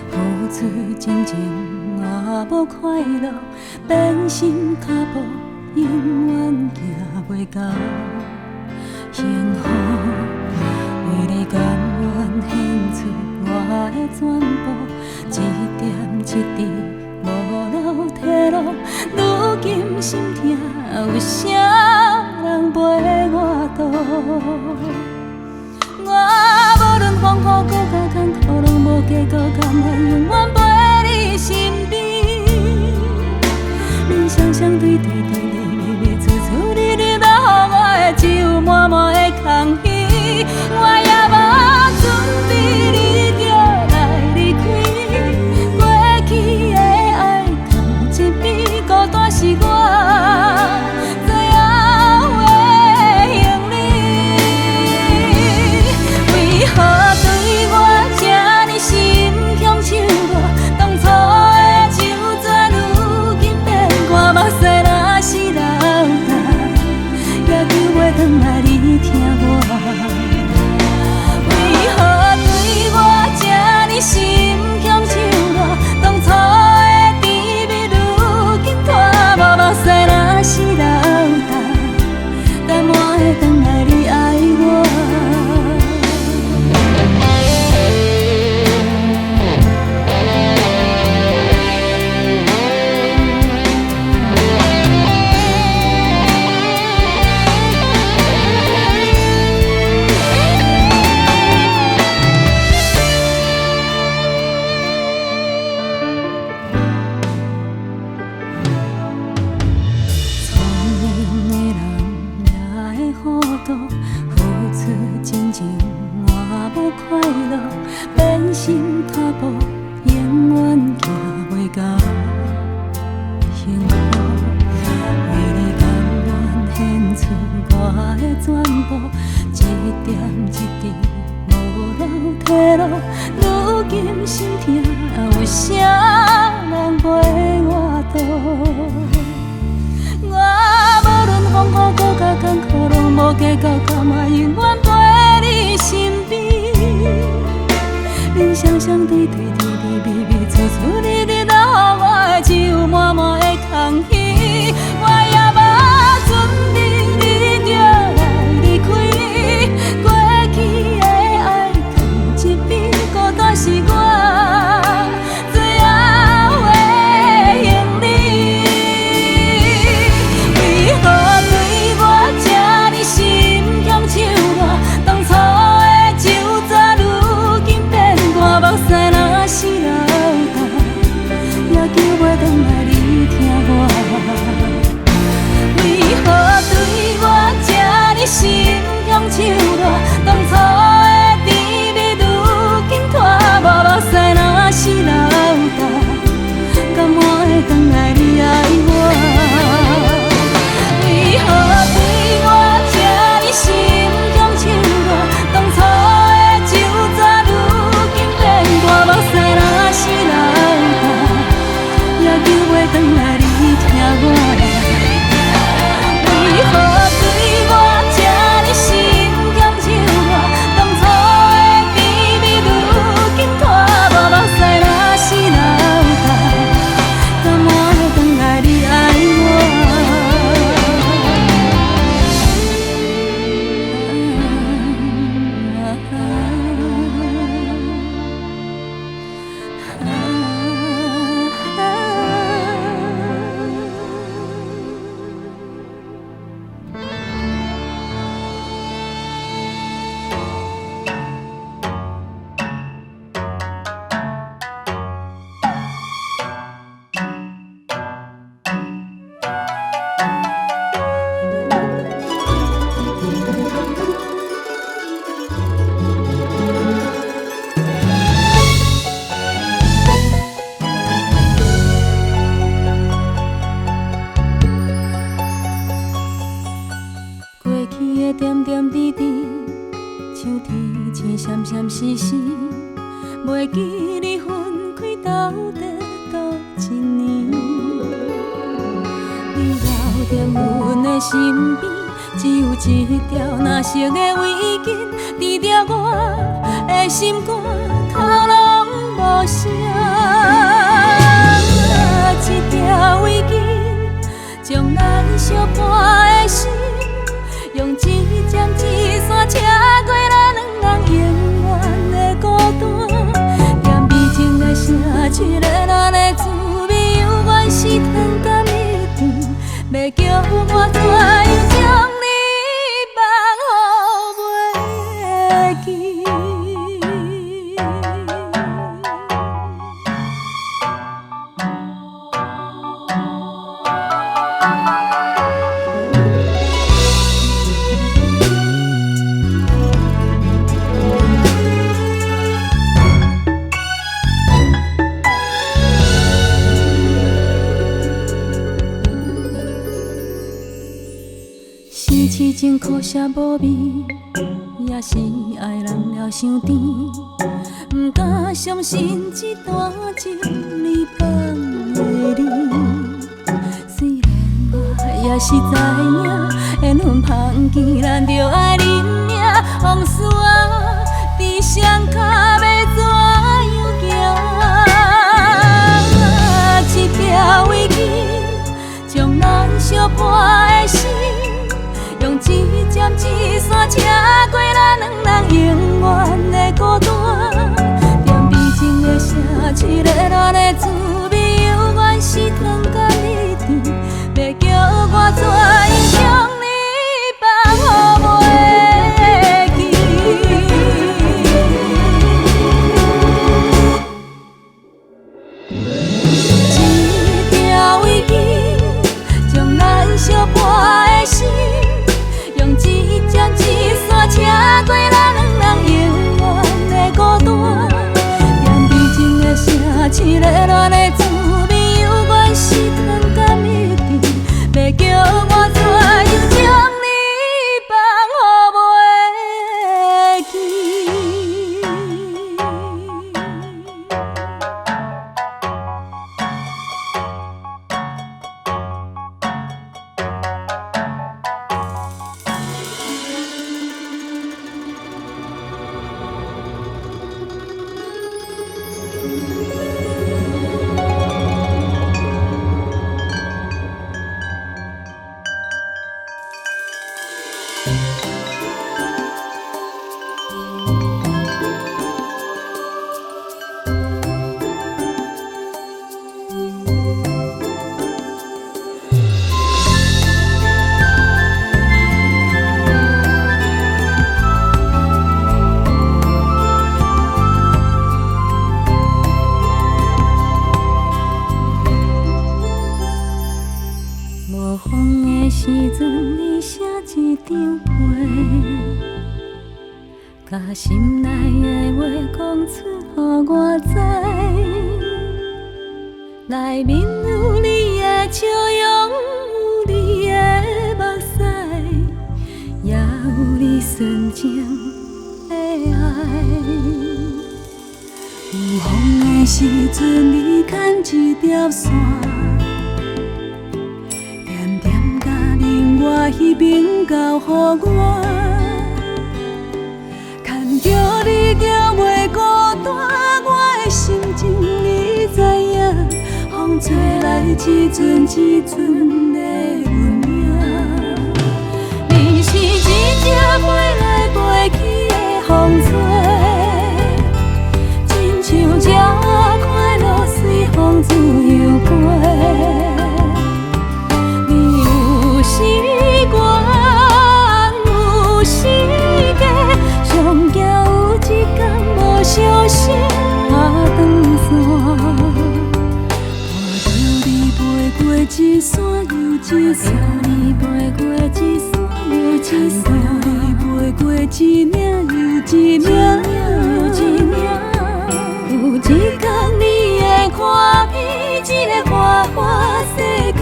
付出真情换无快乐，变心脚步永远行袂到幸福。为你甘愿献出我的全部，一点一滴无留退路。如今心痛，有啥人陪我渡？我无论风雨搁较艰苦，拢无计较，甘愿永远陪你身边。人双双对对对对对对，处处你你要予我的，只有满满的空虚。我也无准备，你就来离开。过去的爱放一边，孤单是我。转来你听我，为何对我这呢心强手热？当初的甜蜜如今拖无目屎，若是流干，甘愿会转来你爱我。袂记你分开到底到一年，你留在阮的身边，只有一条蓝色的围巾，填着我的心肝，头拢无声。一条围巾将咱相伴的心，用一针一线车过咱两人永远的孤单。甜美情的声，吹热咱的滋味，犹原是糖甘蜜甜。要叫我怎样将你放乎袂记？痴情苦涩无味，也是爱人了伤甜。不敢相信这段情你放的你，虽然我也是知影，缘分芳见咱就爱认命。往事啊，在伤口要怎样行？一条围巾将咱相伴的心，用一针一线车过咱两人永远的孤单。甜美情的声，吹热咱的滋味，犹原是糖甘蜜甜。要叫我怎样将你放乎袂记？一条围巾将咱相伴的心，用一针一线车过咱两人永远的孤单。甜美情的声，吹热咱的滋味，犹原是糖甘蜜甜。要叫我怎样将你放乎袂记？无风的时阵，你写一张被，把心内的话讲出，予我知。内面有你的笑容，有你的目屎，也有你纯情的爱。有风的时阵，你牵一条线。我彼边交予我，牵着你就袂孤单。我的心情你知影，风吹来一阵一阵的温影。你是一只飞来飞去的风吹，亲像这快乐随风自由飞。时光有时间，上惊有一天无相信下长线，看着你飞过一山又一山，你飞过一山又一山，看着你飞过一岭又一岭，有一天你会看遍这个花花世界。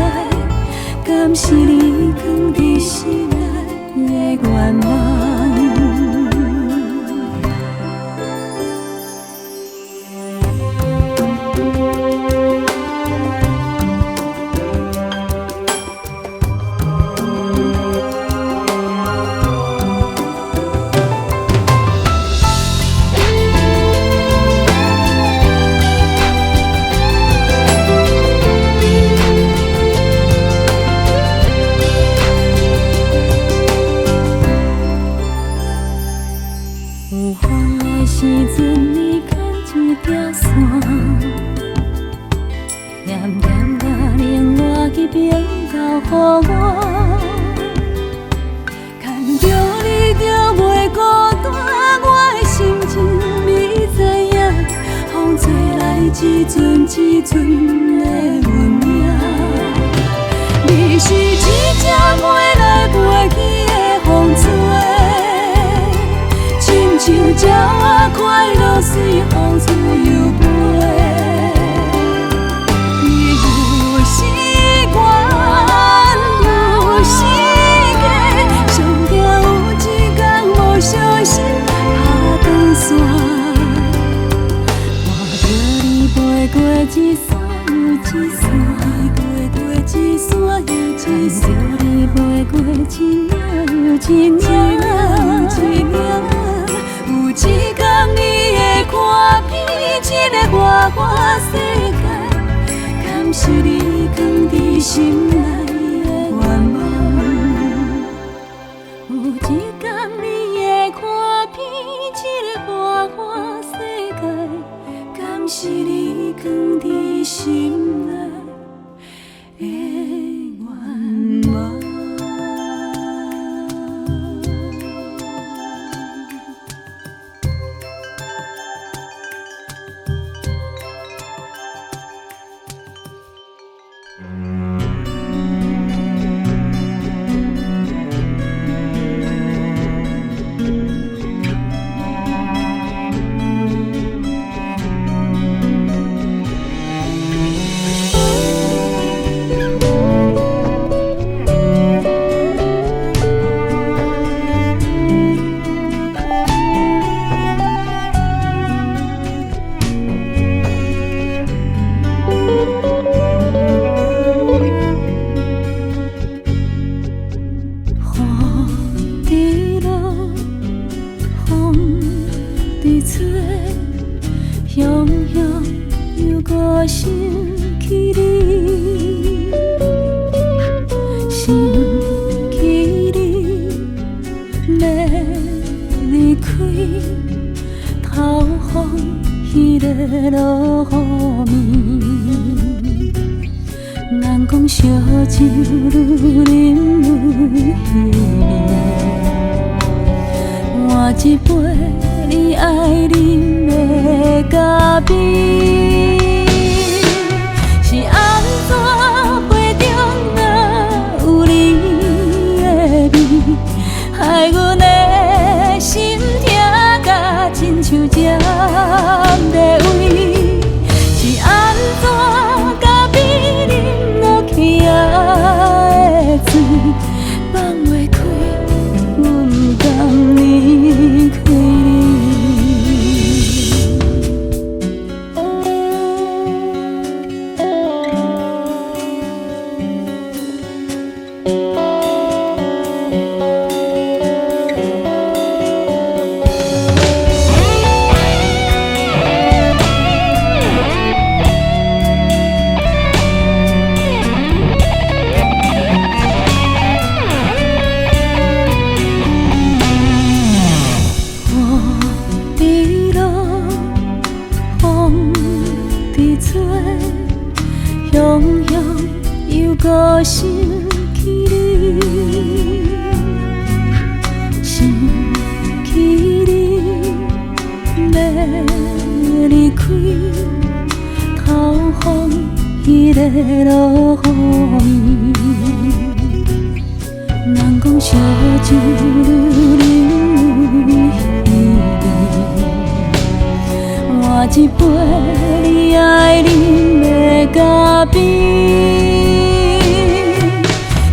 敢是你藏在心内的愿望？有风的时阵，你牵一条线，咸咸甲冷我去冰豆予我，牵着你就袂孤单，我的心情你知影，风吹来一阵一阵的阮影，你是一只飞来飞去的风吹。像鸟仔快乐随风自由飞，你有时远有时近，上惊有一天无小心打断线，看着你飞过一山又一山，飞过一山又一山，看着你飞过一领又一领。有一天你会看遍这个花花世界，敢是你藏在心内的愿望？有一天你会看遍这个花花世界，敢是你藏在心内的愿望？人讲烧酒愈啉愈香，换一杯你爱啉的咖啡，是安怎杯中若有你的味，害阮的心痛甲亲像针在位，是安怎咖啡啉落去的水，放袂开，阮不甘离开你。雄雄又搁想起你，想起你要离开，透风迄个落雨，人讲烧酒愈啉愈香，换一杯你爱啉的咖啡，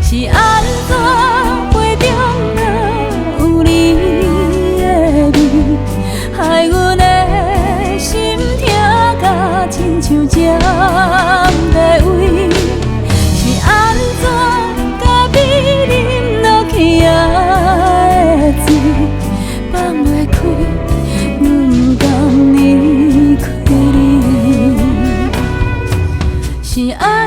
是安怎杯中若有你的味，害阮的心痛甲亲像针在位，是安怎咖啡啉落去的水，放袂开，阮不甘离开你。是爱。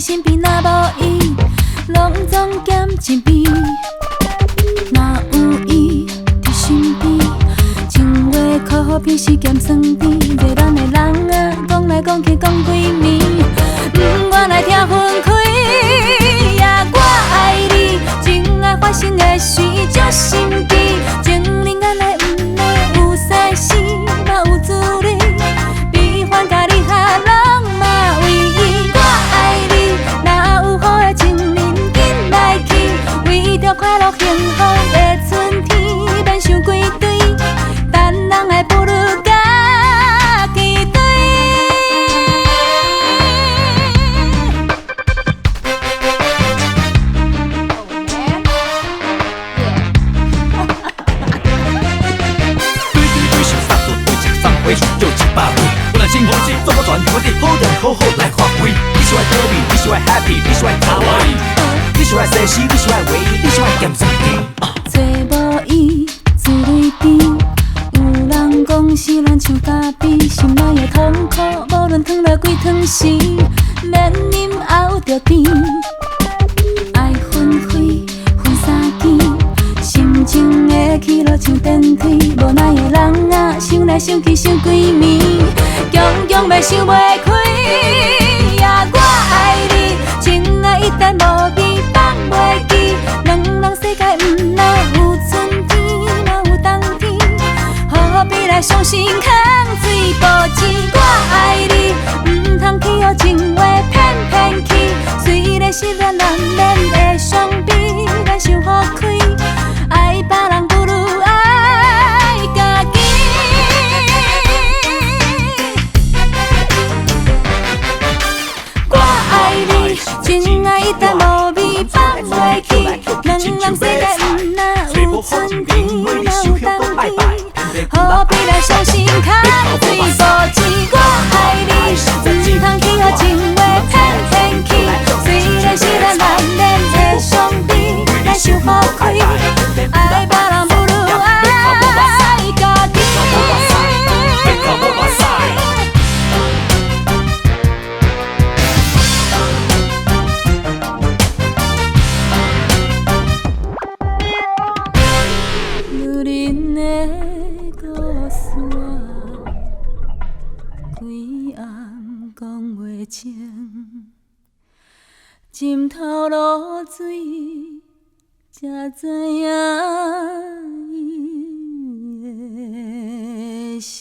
身边，若无伊，拢总减一边。若有伊伫身边，情话可比是咸酸甜。做咱的人啊，讲来讲去讲几暝，我来听分开。呀，我爱你，真爱发生的事足心机，情人眼内毋免有赛事，嘛有滋味，比反甲你哈拢嘛为伊。我爱你，若有好的情人紧来去，为着快乐幸福的春天，免想几堆，等人的步履甲期待。就100位，有人生活是做我全，我得好人好好来发挥。你喜欢多美，你喜欢 happy， 你喜欢卡哇伊，你喜欢西施，你喜欢唯一，你喜欢咸酸甜。做无伊，自泪甜。有人讲是咱像咖啡，心内的痛苦，无论烫了几汤时，免啉熬着甜。爱分开，分三更。心情的起落像电梯，无奈的人啊，想来想去想几暝，强强要想袂开。呀，我爱你，情爱一旦无味放袂记，两人世界毋若有春天，嘛有冬天，何必来伤心空水无钱？我爱你，毋通去予情话骗骗去，虽然失恋难免会伤悲，咱想好开。爱别人不如爱家己，我爱你，真爱一旦无味放袂记，两人世界毋若有春天，嘛有冬天，何必来伤心空水无钱？我爱你，毋通去予情话骗骗去，虽然失恋难免会伤悲，咱想好开。爱别人不如爱家己。女人的故事啊，规暗讲袂清，浸透露水。才知影伊的心。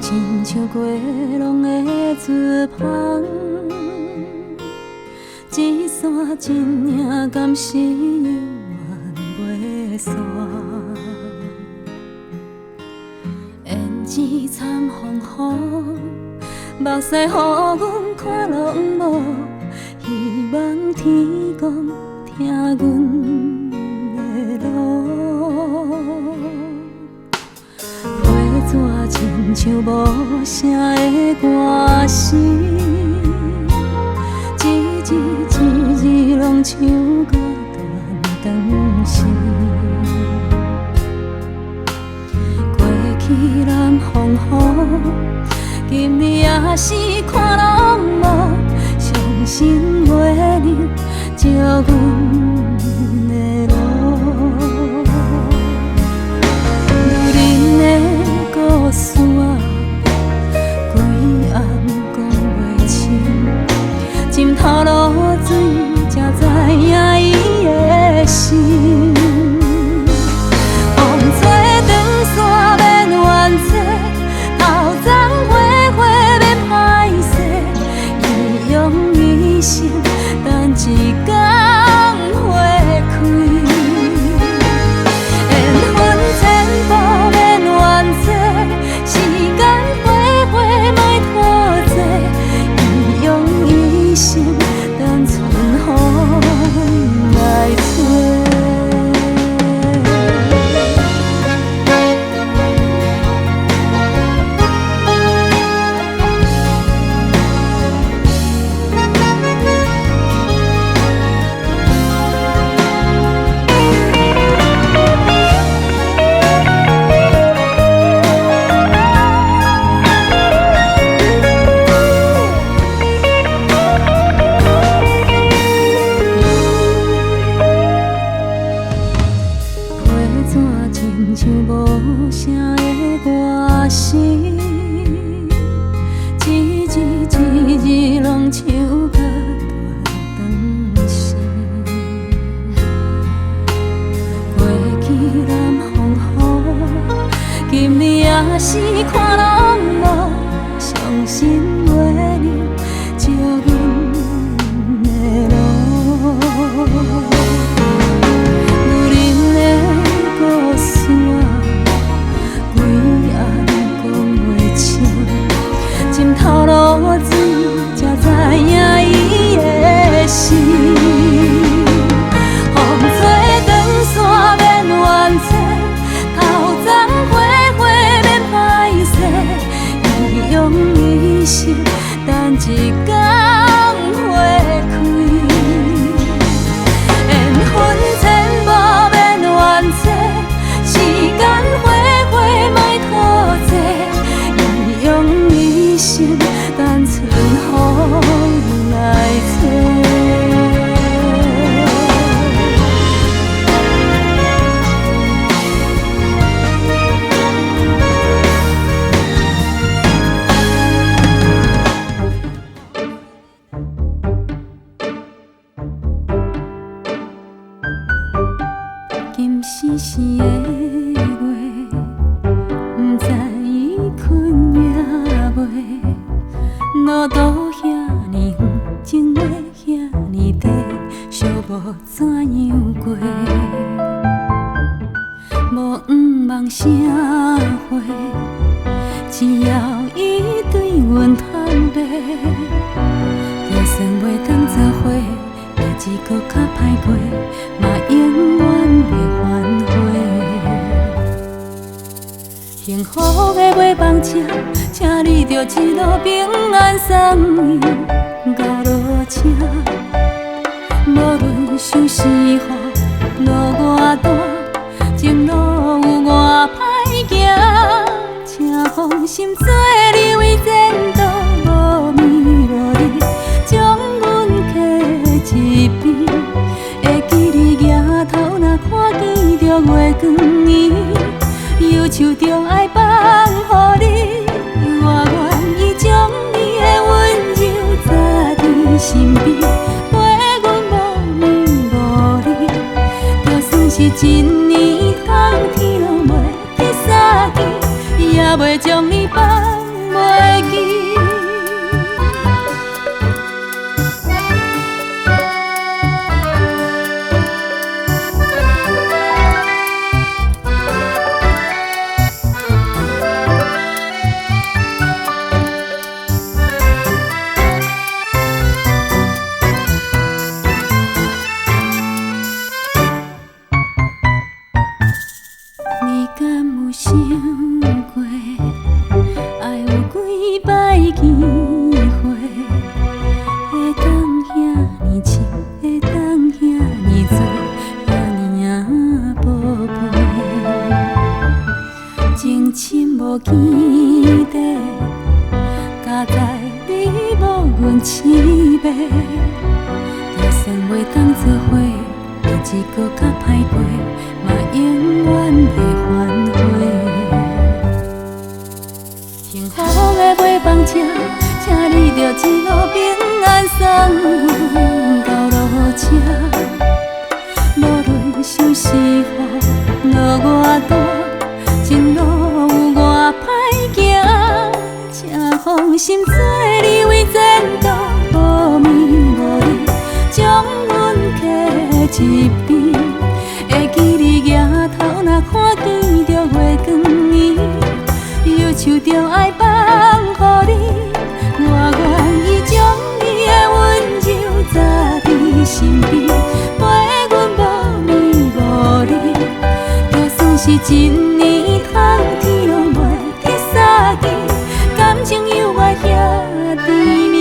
亲像过浪的船帆，一线一领敢是永远袂散。胭脂惨风雨，目屎予阮看落无，希望天公听阮的路。亲像无声的歌声，一字一字拢唱到断肠时。过去南风雨，今日也是看拢无，伤心袂能照阮的路。女人的故事啊，规暗讲袂清，浸透露水，才知影伊的心。风吹长线免怨嗟，头鬃花花免歹势，伊用一生等一天。像搁大当时，过去南风雨，今年也是看拢无，伤心话你借阮的路。女人的故事啊，规暗讲袂清，浸透露水，才知影伊的心。风吹长线免怨嗟，头鬃花花免歹势，伊用一生等一天花开。缘分千无免怨嗟，时间花花莫拖济，伊用一生等春风来找。金丝丝的月，不知伊困也袂。路途遐尼远，情话遐尼短，寂寞怎样过？无毋望啥货，只要伊对阮坦白，就算袂当做伙。日子搁较歹过，嘛永远袂反悔。幸福的袂放车，请你着一路平安送伊到落车。无论伤是雨，路偌大，情路有偌歹行，请放心做你为前途，无眠无日，将阮客一边。会记你举头，若看见着月光暝，忧愁着爱放予你，我愿意将你的温柔扎伫身边，陪阮无眠无日，就算是一年冬天拢袂去相见，也袂将你放袂记。你敢有想过，爱有几摆机会，会当遐尼深，会当遐尼醉，遐尼啊宝贝，情深无见底，加在你无阮凄悲，就算袂当做伙。日子搁较歹过，嘛永远袂反悔。幸福的袂放车，请你着一路平安送到落车。无论伤是雨，路偌大，情路有偌歹行，请放心做你为前途，无眠无日，将阮客一边。会记你举头，若看见着月光暝，忧愁着爱放予你，我愿意将你的温柔扎伫身边，陪阮无眠无日，就算是一年冬天拢袂去相见，感情犹原遐甜蜜，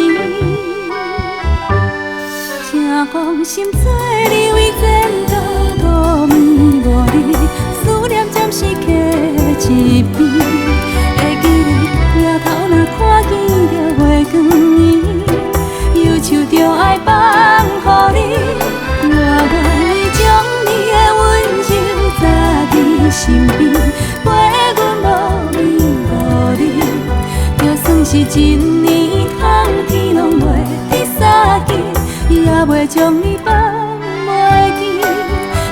请放心做你为前途。无眠无日，思念暂时客一边。会记你举头，若看见着月光暝，忧愁着爱放予你，我愿意将你的温柔扎伫身边，陪阮无眠无日，就算是一年冬天拢袂去袂将你放袂记，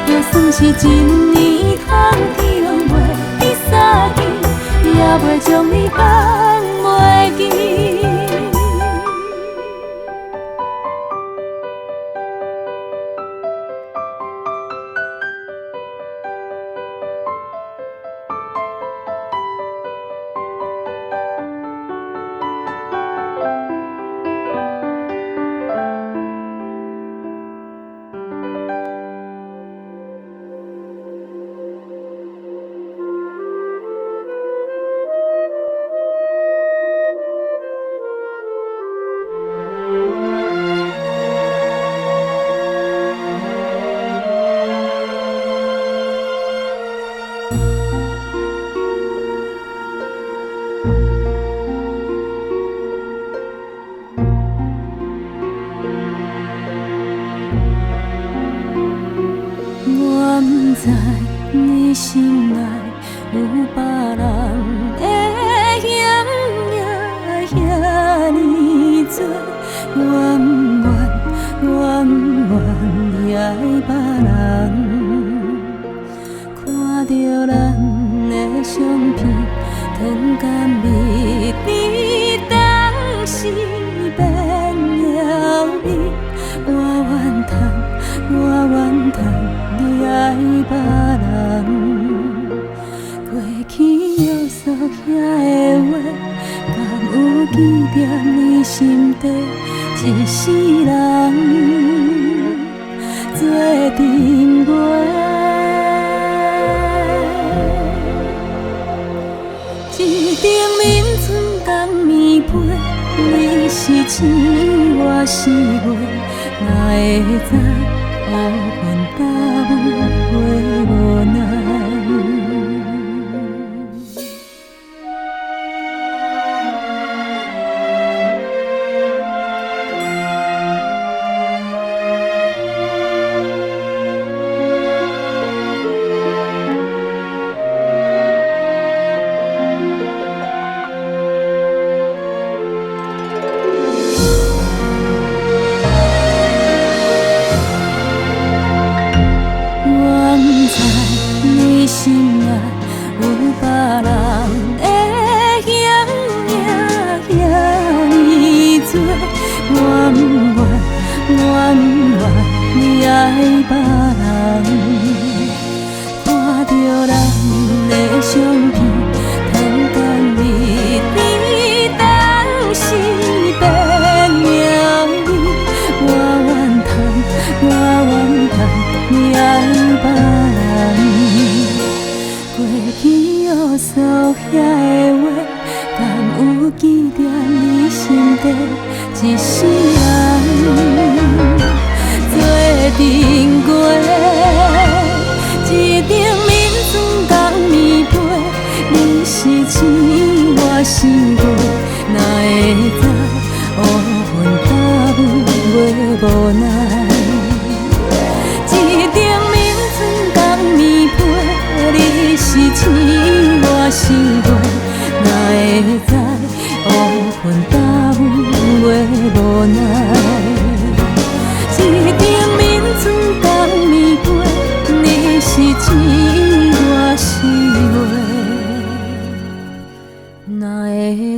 就算是一年通天袂相见，也袂将你放袂记。知你心内有别人的形影遐尼多，愿也爱别人看着咱的相片，糖甘蜜甜，当时变了味，我怨叹你爱别人，过去约束遐的话，敢有记在你心底？一世人做阵月，一顶眠春甘暝被，你是星，我是月，哪会知？乌云搭雾，会无奈。你心内有别人的形影遐尼多，怨你爱别人，看着咱的相片，糖甘蜜甜，当时变了味，我怨叹你爱别人。过去约束遐的话，敢有记在你心底？一世人做阵月，一顶眠春甘暝被，你是星，我是月，哪会知乌云搭雾袂无奈？一顶眠春甘暝被，你是星，我是月，哪会知乌云搭雾袂无奈？一顶眠春甘暝被，你是星，我是月，哪会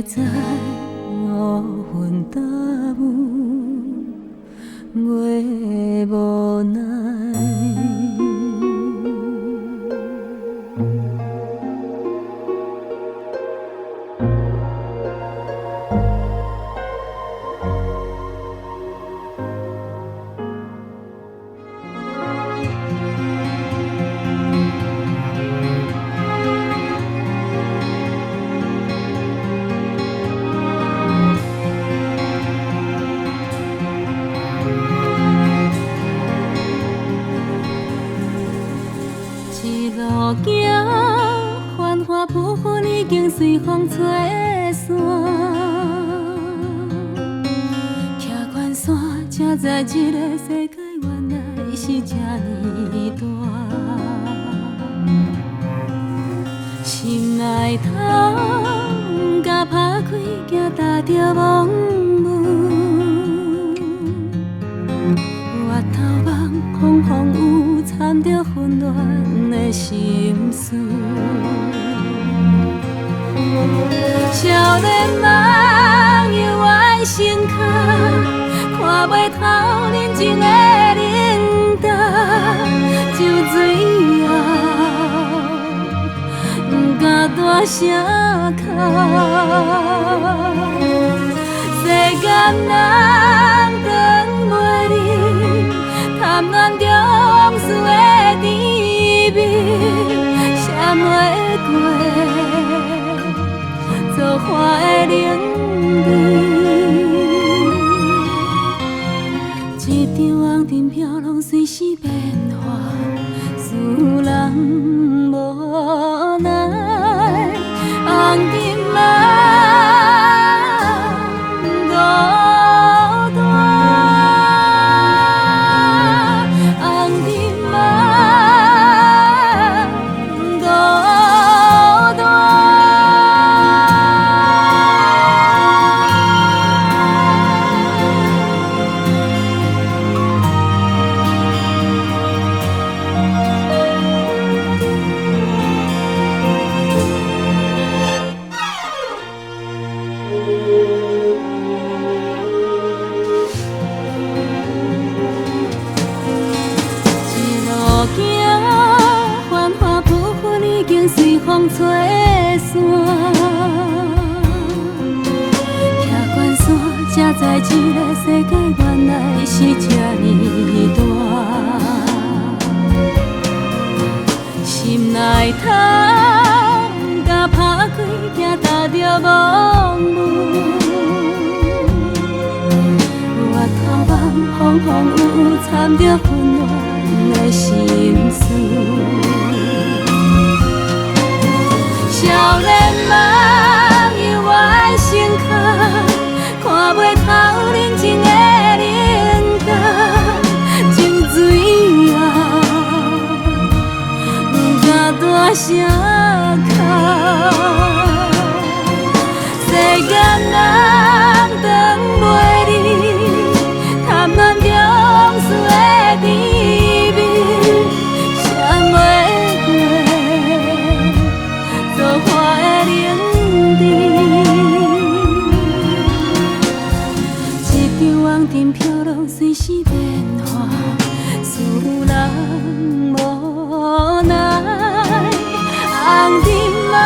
知乌云搭雾袂无奈？一路行，繁华浮云已经随风吹散。徛悬山，才知这个世界原来是这呢大。心内头甲打开，惊踏着梦雾。脚，看袂透人情的冷淡，酒醉后不敢大声哭。世间人长袂离，贪恋着往事的甜蜜，闪袂过作花的冷甜。一场红尘飘浪，随时变化，使人无奈。红尘啊！随风吹散，骑关山，才知这个世界原来是这呢大。心内头不敢打开，惊踏着梦雾。月头晚，风风雨雨，掺着混乱的心事。少年梦犹原成空，看袂透人情的冷淡，酒醉后不敢大声哭。世间人长袂离，贪恋着往事的甜蜜，闪袂过作花的冷甜。一场红尘飘浪，随时变化，使人无奈。红尘啊！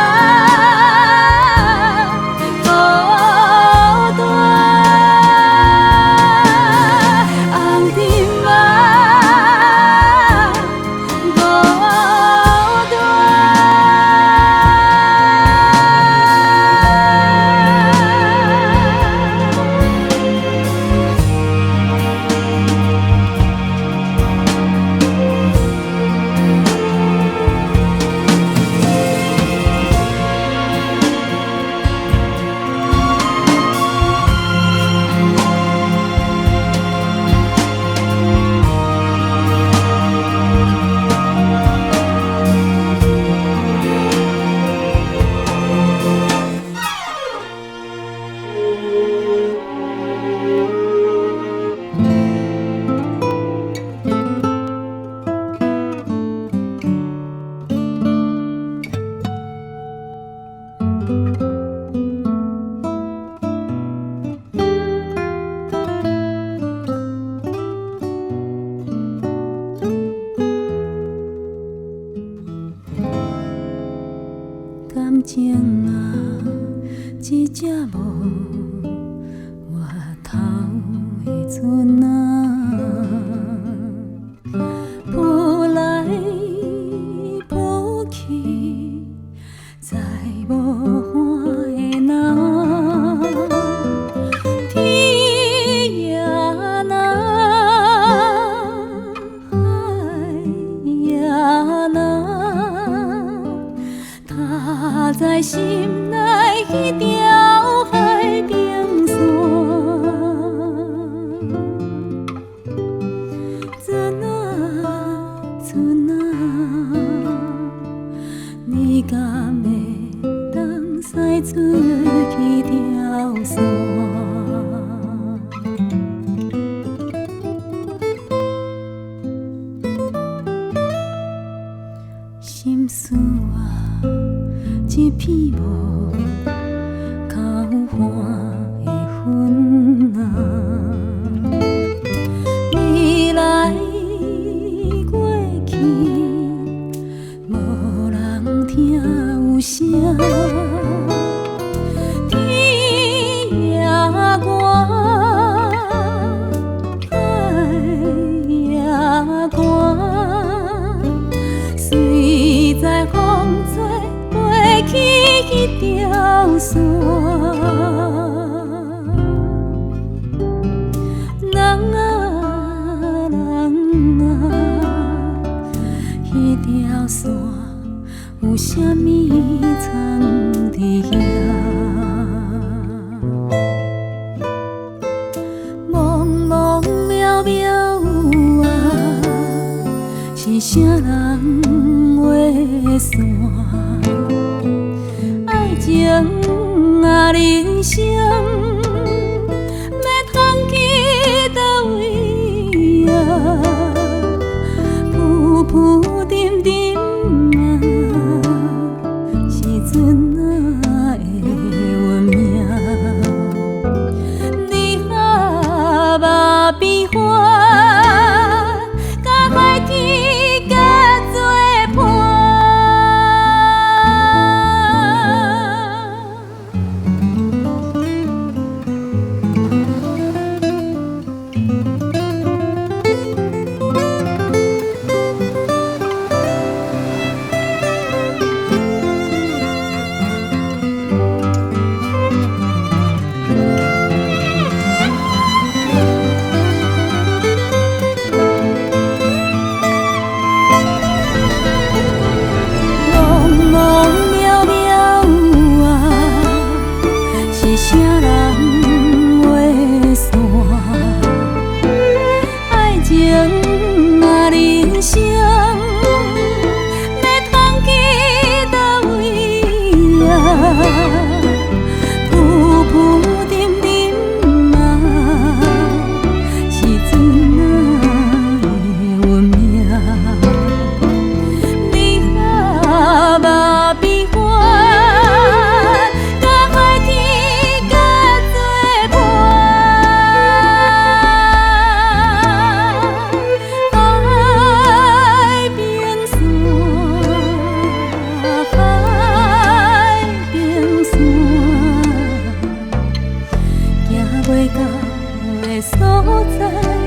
感情啊，一只无回头的船啊，浮来浮去，再无岸的人。天也难，海也难，他在心内迄条海平线，船啊船啊，你敢会当驶出去条线？心事啊，一片无够寒的云啊，有啥物藏伫遐？茫茫渺渺啊，是啥人画线？爱情啊，人生要通去倒位啊？浮浮沉沉啊，时阵啊会运命？你啊嘛变化，甲海天甲做伴。啥人画线？爱情啊，人生要通去倒位啊？浮浮沉沉啊，时阵啊会运命？你啊嘛变化，甲海天甲做伴。海变山，海变山，行袂到的所在。